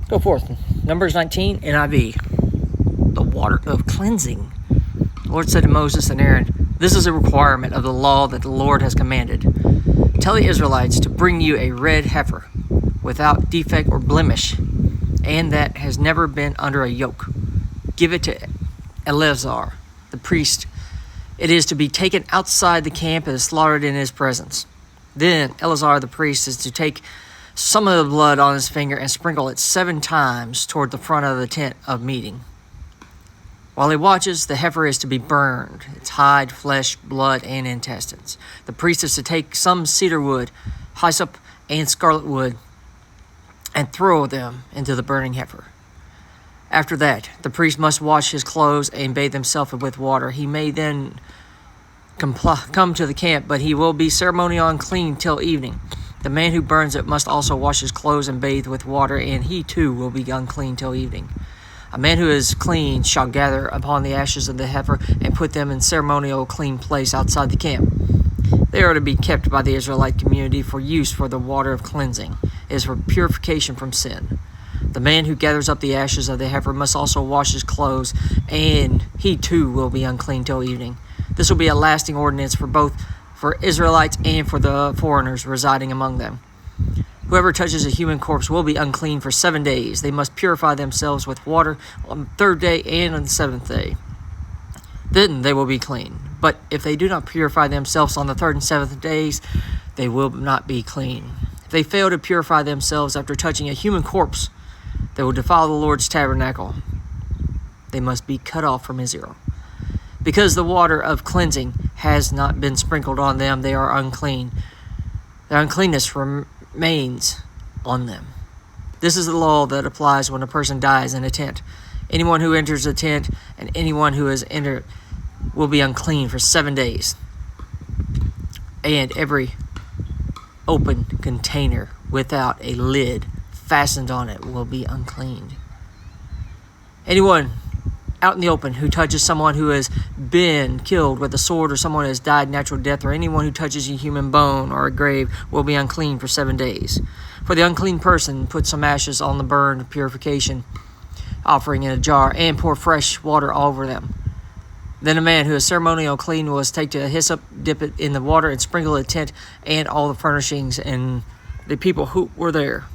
Go forth. Numbers 19, NIV. The water of cleansing. The Lord said to Moses and Aaron, "This is a requirement of the law that the Lord has commanded. Tell the Israelites to bring you a red heifer, without defect or blemish, and that has never been under a yoke. Give it to Eleazar, the priest. It is to be taken outside the camp and slaughtered in his presence. Then Eleazar the priest is to take some of the blood on his finger and sprinkle it 7 times toward the front of the tent of meeting. While he watches, the heifer is to be burned, its hide, flesh, blood, and intestines. The priest is to take some cedar wood, hyssop, and scarlet wood, and throw them into the burning heifer. After that, the priest must wash his clothes and bathe himself with water. He may then come to the camp, but he will be ceremonially unclean till evening. The man who burns it must also wash his clothes and bathe with water, and he too will be unclean till evening. A man who is clean shall gather upon the ashes of the heifer and put them in ceremonial clean place outside the camp. They are to be kept by the Israelite community for use for the water of cleansing. It is for purification from sin. The man who gathers up the ashes of the heifer must also wash his clothes, and he too will be unclean till evening. This will be a lasting ordinance for Israelites and for the foreigners residing among them. Whoever touches a human corpse will be unclean for 7 days. They must purify themselves with water on the 3rd day and on the 7th day. Then they will be clean. But if they do not purify themselves on the 3rd and 7th days, they will not be clean. If they fail to purify themselves after touching a human corpse, they will defile the Lord's tabernacle. They must be cut off from Israel. Because the water of cleansing has not been sprinkled on them, they are unclean. Their uncleanness remains on them. This is the law that applies when a person dies in a tent. Anyone who enters a tent and anyone who has entered will be unclean for 7 days. And every open container without a lid fastened on it will be unclean. Anyone out in the open who touches someone who has been killed with a sword, or someone who has died natural death, or anyone who touches a human bone or a grave will be unclean for 7 days. For the unclean person, put some ashes on the burned purification offering in a jar and pour fresh water over them. Then a man who is ceremonially clean was take to a hyssop, dip it in the water, and sprinkle the tent and all the furnishings and the people who were there.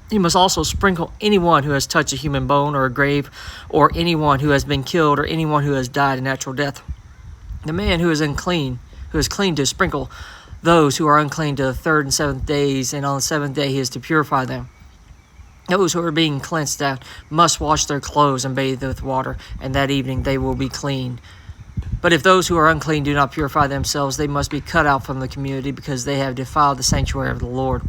He must also sprinkle anyone who has touched a human bone or a grave, or anyone who has been killed, or anyone who has died a natural death. The man who is clean to sprinkle those who are unclean to the 3rd and 7th days, and on the 7th day he is to purify them. Those who are being cleansed out must wash their clothes and bathe with water, and that evening they will be clean. But if those who are unclean do not purify themselves, they must be cut out from the community, because they have defiled the sanctuary of the Lord.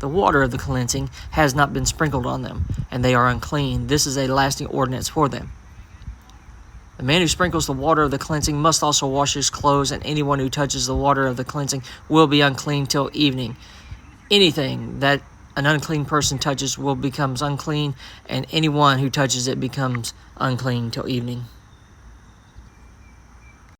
The water of the cleansing has not been sprinkled on them, and they are unclean. This is a lasting ordinance for them. The man who sprinkles the water of the cleansing must also wash his clothes, and anyone who touches the water of the cleansing will be unclean till evening. Anything that an unclean person touches becomes unclean, and anyone who touches it becomes unclean till evening.